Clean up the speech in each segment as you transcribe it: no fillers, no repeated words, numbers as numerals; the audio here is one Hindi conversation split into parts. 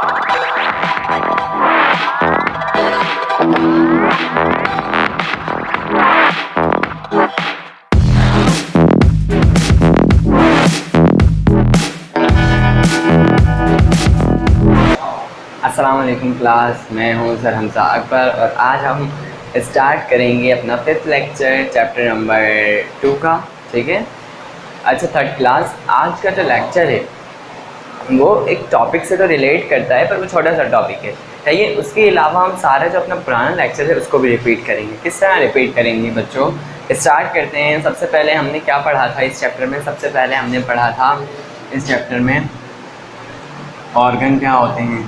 अस्सलाम वालेकुम क्लास, मैं हूं सर हमजा अकबर और आज हम स्टार्ट करेंगे अपना 5th लेक्चर चैप्टर नंबर 2 का। ठीक है, अच्छा 3rd क्लास। आज का जो लेक्चर है वो एक टॉपिक से तो रिलेट करता है, पर वो छोटा सा टॉपिक है, ठीक है। उसके अलावा हम सारा जो अपना पुराना लेक्चर है उसको भी रिपीट करेंगे। किस तरह रिपीट करेंगे बच्चों, स्टार्ट करते हैं। सबसे पहले हमने क्या पढ़ा था इस चैप्टर में? सबसे पहले हमने पढ़ा था इस चैप्टर में ऑर्गन क्या होते हैं।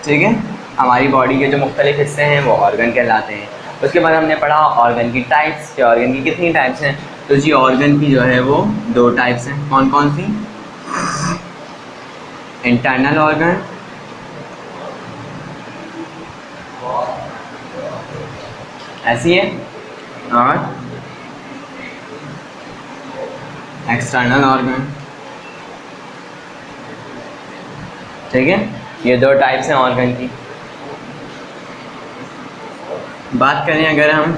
ठीक है, हमारी बॉडी के जो मुख्तलिफ हिस्से हैं वो ऑर्गन कहलाते हैं। उसके बाद हमने पढ़ा ऑर्गन की टाइप्स, कि ऑर्गन की कितनी टाइप्स हैं। तो जी ऑर्गन की जो है वो 2 टाइप्स हैं। कौन कौन सी? इंटरनल ऑर्गन ऐसी है, और एक्सटर्नल ऑर्गन। ठीक है, ये 2 टाइप्स हैं ऑर्गन की। बात करें अगर हम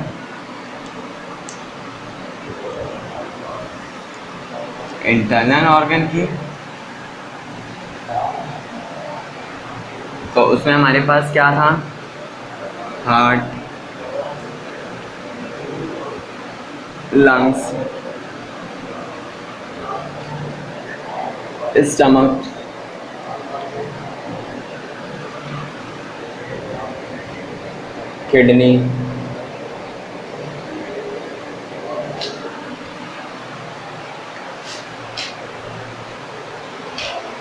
इंटरनल ऑर्गन की, तो उसमें हमारे पास क्या था? Heart, lungs, stomach, kidney,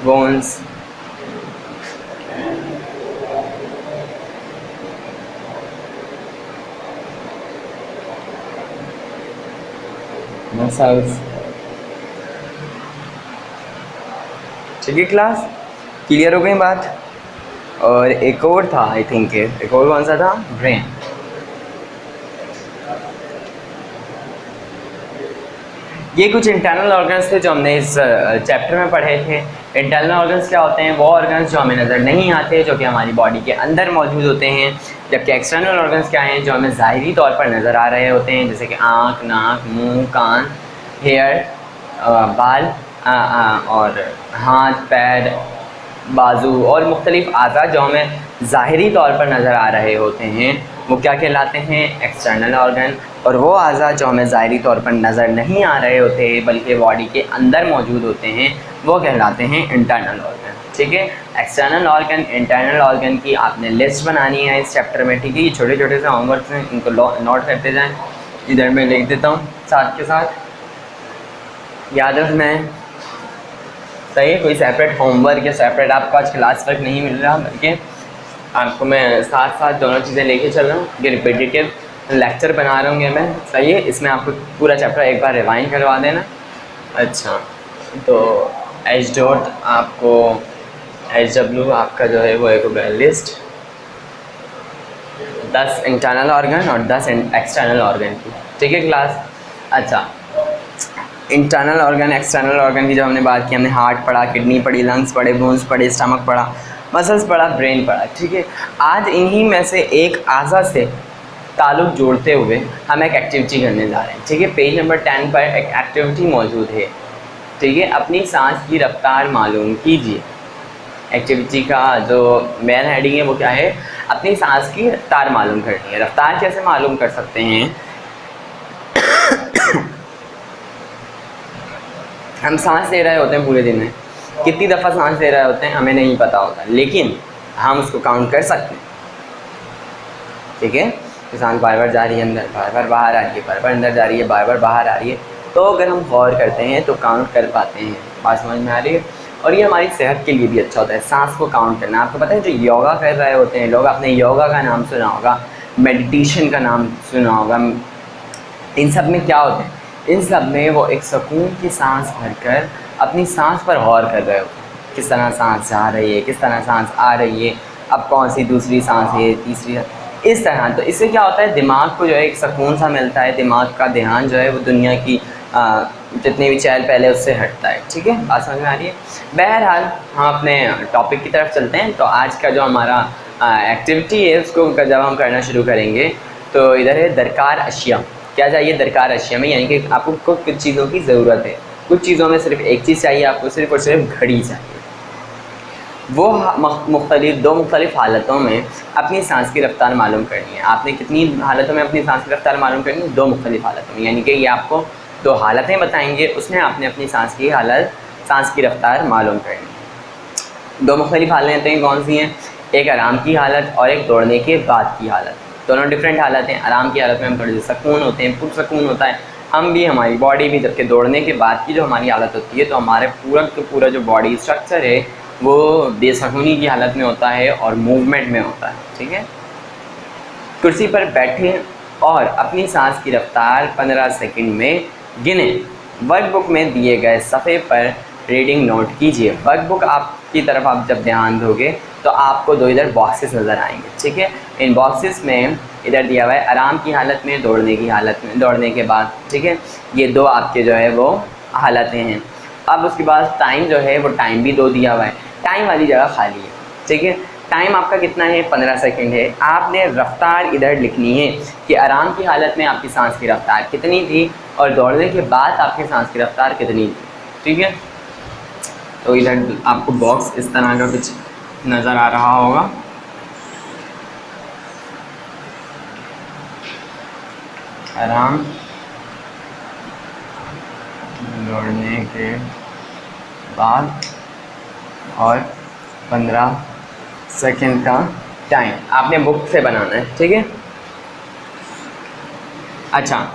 bones, muscles. ठीक है क्लास, क्लियर हो गई बात? और एक और था, आई थिंक एक और कौन सा था? ब्रेन। ये कुछ इंटरनल ऑर्गन्स थे जो हमने इस चैप्टर में पढ़े थे। इंटरनल ऑर्गन्स क्या होते हैं? वो ऑर्गन्स जो हमें नज़र नहीं आते, जो कि हमारी बॉडी के अंदर मौजूद होते हैं। जबकि एक्सटर्नल ऑर्गन्स क्या हैं? जो हमें ज़ाहिरी तौर पर नज़र आ रहे होते हैं, जैसे कि आँख, नाक, मुंह, कान, हेयर, बाल, और हाथ, पैर, बाजू और मुख्तलिफ आज़ा जो हमें ज़ाहिरी तौर पर नज़र आ रहे होते हैं वो क्या कहलाते हैं? External organ. और वो आज़ा जो हमें ज़ाहिरी तौर पर नज़र नहीं आ रहे होते बल्कि बॉडी के अंदर मौजूद होते हैं वो कहलाते हैं इंटरनल ऑर्गन। ठीक है, एक्सटर्नल ऑर्गन, इंटरनल ऑर्गन की आपने लिस्ट बनानी है इस चैप्टर में। ठीक है, ये छोटे छोटे से होमवर्क हैं, इनको नोट करते जाएँ। इधर मैं लिख देता हूँ साथ के साथ, याद रखना है। सही है, कोई सेपरेट होमवर्क या सेपरेट आपको आज क्लास वर्क नहीं मिल रहा, बल्कि आपको मैं साथ साथ दोनों चीज़ें लेके चल रहा हूँ। ये रिपीटेटिव लेक्चर बना रहा हूँ मैं, सही है। इसमें आपको पूरा चैप्टर एक बार रिवाइंड करवा देना। अच्छा, तो एच डॉट आपको, एच डब्ल्यू आपका जो है वो एक होगा लिस्ट 10 इंटरनल ऑर्गन और 10 एक्सटर्नल ऑर्गन की। ठीक है क्लास। अच्छा, इंटरनल ऑर्गन, एक्सटर्नल ऑर्गन की जब हमने बात की, हमने हार्ट पढ़ा, किडनी पढ़ी, लंग्स पढ़े, बोन्स पढ़े, स्टमक पढ़ा, मसल्स पढ़ा, ब्रेन पढ़ा। ठीक है, आज इन्हीं में से एक आज़ा से ताल्लुक़ जोड़ते हुए हम एक एक्टिविटी करने जा रहे हैं। ठीक है, पेज नंबर 10 पर एक एक्टिविटी मौजूद है। ठीक है, अपनी सांस की रफ्तार मालूम कीजिए। एक्टिविटी का जो मेन हेडिंग है वो क्या है? अपनी सांस की रफ्तार मालूम करनी है। रफ्तार कैसे मालूम कर सकते हैं? हम सांस ले रहे होते हैं पूरे दिन में, कितनी दफ़ा सांस ले रहे होते हैं हमें नहीं पता होता, लेकिन हम उसको काउंट कर सकते हैं। ठीक है, तो सांस बार बार जा रही है अंदर, बार बार बाहर आ रही है, बार बार अंदर जा रही है, बार बार बाहर आ रही है। तो अगर हम गौर करते हैं तो काउंट कर पाते हैं। बात समझ में आ रही है? और ये हमारी सेहत के लिए भी अच्छा होता है सांस को काउंट करना। आपको पता है जो योगा कर रहे होते हैं लोग, आपने योगा का नाम सुना होगा, मेडिटेशन का नाम सुना होगा, इन सब में क्या होते हैं? इन सब में वो एक सुकून की सांस भरकर अपनी सांस पर गौर कर रहे होते हैं। किस तरह सांस जा रही है, किस तरह सांस आ रही है, अब कौन सी दूसरी सांस है, तीसरी, इस तरह। तो इससे क्या होता है? दिमाग को जो है एक सुकून सा मिलता है, दिमाग का ध्यान जो है वो दुनिया की जितनी भी चहल पहले उससे हटता है। ठीक है, बात समझ में आ रही है। बहरहाल हम अपने टॉपिक की तरफ चलते हैं। तो आज का जो हमारा एक्टिविटी है उसको जब हम करना शुरू करेंगे तो इधर है दरकार अशिया। क्या चाहिए दरकार अशिया में, यानी कि आपको कुछ चीज़ों की ज़रूरत है। कुछ चीज़ों में सिर्फ एक चीज़ चाहिए आपको, सिर्फ और सिर्फ घड़ी चाहिए। वो दो मुख्तलिफ़ हालतों में अपनी सांस की रफ्तार मालूम करनी है। आपने कितनी हालतों में अपनी सांस की रफ्तार मालूम करनी है? दो मुख्तलिफ़ हालतों में, यानी कि ये आपको दो हालतें बताएंगे, उसमें आपने अपनी सांस की रफ्तार मालूम करनी है। दो मुख्तलिफ़ हालतें कौन सी हैं? एक आराम की हालत और एक दौड़ने के बाद की हालत। दोनों डिफरेंट हालत हैं। आराम की हालत में हम थोड़े से सुकून होते हैं, पुरसकून होता है हम भी, हमारी बॉडी भी। जबकि दौड़ने के बाद की जो हमारी हालत होती है तो हमारे पूरा जो बॉडी स्ट्रक्चर है वो बेसुकूनी की हालत में होता है और मूवमेंट में होता है। ठीक है, कुर्सी पर बैठे और अपनी सांस की रफ्तार 15 सेकंड में गिने। वर्कबुक में दिए गए सफ़े पर रीडिंग नोट कीजिए। वर्कबुक आपकी तरफ आप जब ध्यान दोगे तो आपको दो इधर बॉक्सेस नज़र आएंगे। ठीक है, इन बॉक्सेस में इधर दिया हुआ है आराम की हालत में, दौड़ने की हालत में, दौड़ने के बाद। ठीक है, ये दो आपके जो है वो हालतें हैं। अब उसके बाद टाइम जो है वो टाइम भी दो दिया हुआ है, टाइम वाली जगह खाली है। ठीक है, टाइम आपका कितना है? 15 सेकंड है। आपने रफ्तार इधर लिखनी है कि आराम की हालत में आपकी सांस की रफ्तार कितनी थी और दौड़ने के बाद आपकी सांस की रफ्तार कितनी थी। ठीक है, तो इधर आपको बॉक्स इस तरह का कुछ नज़र आ रहा होगा। आराम, दौड़ने के बाद और 15 सेकंड का टाइम आपने बुक से बनाना है। ठीक है, अच्छा,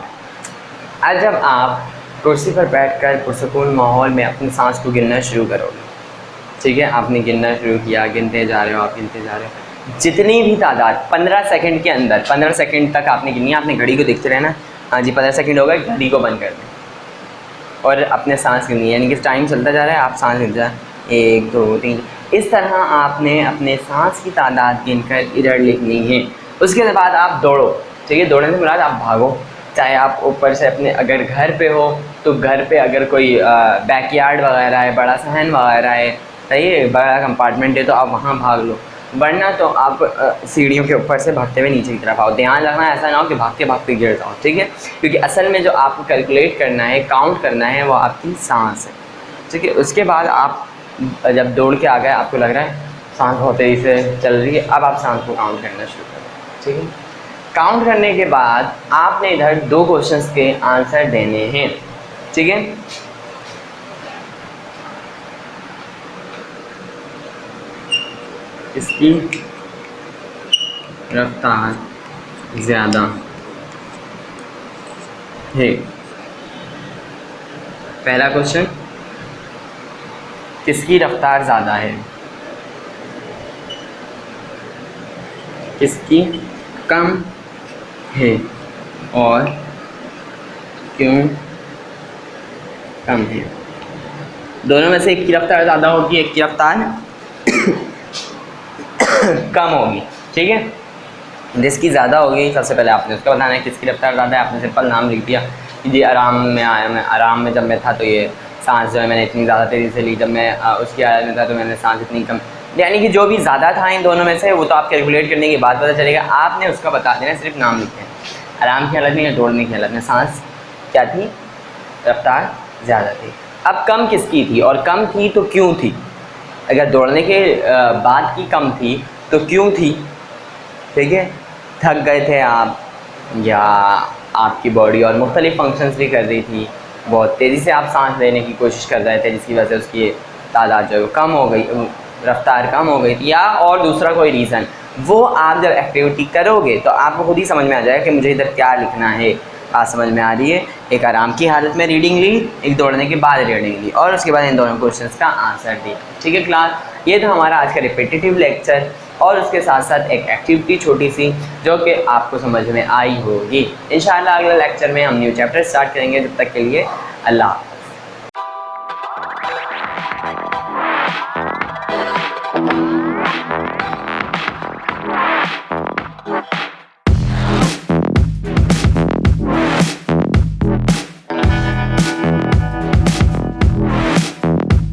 आज जब आप कुर्सी पर बैठकर पुरसकून माहौल में अपनी सांस को गिनना शुरू करोगे। ठीक है, आपने गिनना शुरू किया, गिनते जा रहे हो, आप गिनते जा रहे हो, जितनी भी तादाद 15 सेकंड के अंदर, 15 सेकंड तक आपने गिनी। आपने घड़ी को देखते रहना, हाँ जी 15 सेकंड हो गए, घड़ी को बंद कर दें और अपने सांस गिनी, यानी कि टाइम चलता जा रहा है, आप सांस गिनते जा, 1 2 3, इस तरह आपने अपने सांस की तादाद गिनकर इधर लिखनी है। उसके बाद आप दौड़ो। ठीक है, दौड़ने से मुराद आप भागो, चाहे आप ऊपर से अपने अगर घर पे हो तो घर पे अगर कोई बैकयार्ड वगैरह है, बड़ा सहन वगैरह है, सही है, बड़ा कंपार्टमेंट है तो आप वहाँ भाग लो, वरना तो आप सीढ़ियों के ऊपर से भागते हुए नीचे की तरफ आओ। ध्यान रखना ऐसा ना हो कि भागते भागते गिर जाओ। ठीक है, क्योंकि असल में जो आपको कैलकुलेट करना है, काउंट करना है, वो आपकी सांस है। ठीक है, उसके बाद आप जब दौड़ के आ गए, आपको लग रहा है सांस बहुत तेज़ी से चल रही है, अब आप सांस को काउंट करना शुरू करें। ठीक है, काउंट करने के बाद आपने इधर 2 क्वेश्चंस के आंसर देने हैं। ठीक है, इसकी रफ्तार ज़्यादा है। पहला क्वेश्चन, किसकी रफ्तार ज़्यादा है? किसकी कम है और क्यों कम है? दोनों में से एक की रफ्तार ज़्यादा होगी, एक की रफ्तार कम होगी। ठीक है, जिसकी ज़्यादा होगी सबसे पहले आपने उसका बताना है किसकी रफ्तार ज़्यादा है। आपने सिंपल नाम लिख दिया कि जी आराम में आया, मैं आराम में जब मैं था तो ये सांस जो है मैंने इतनी ज़्यादा तेज़ी से ली, जब मैं उसकी हालत में था तो मैंने सांस इतनी कम, यानी कि जो भी ज़्यादा था इन दोनों में से वो तो आप कैलकुलेट करने के बाद पता चलेगा। आपने उसका बता देना, सिर्फ नाम लिखें, आराम की हालत में या दौड़ने की हालत में सांस क्या थी, रफ्तार ज़्यादा थी। अब कम किसकी थी और कम थी तो क्यों थी? अगर दौड़ने के बाद की कम थी तो क्यों थी? ठीक है, थक गए थे आप, या आपकी बॉडी और मुख्तलिफ फंक्शंस भी कर रही थी, बहुत तेज़ी से आप सांस लेने की कोशिश कर रहे थे जिसकी वजह से उसकी तादाद जो है कम हो गई, रफ्तार कम हो गई थी, या और दूसरा कोई रीज़न। वो आप जब एक्टिविटी करोगे तो आपको खुद ही समझ में आ जाएगा कि मुझे इधर क्या लिखना है। बात समझ में आ रही है? एक आराम की हालत में रीडिंग ली, एक दौड़ने के बाद रीडिंग ली और उसके बाद इन दोनों क्वेश्चंस का आंसर दिया। ठीक है क्लास, ये था हमारा आज का रिपीटेटिव लेक्चर और उसके साथ साथ एक एक्टिविटी छोटी सी जो कि आपको समझ में आई होगी। इंशाल्लाह अगले लेक्चर में हम न्यू चैप्टर स्टार्ट करेंगे। जब तक के लिए अल्लाह।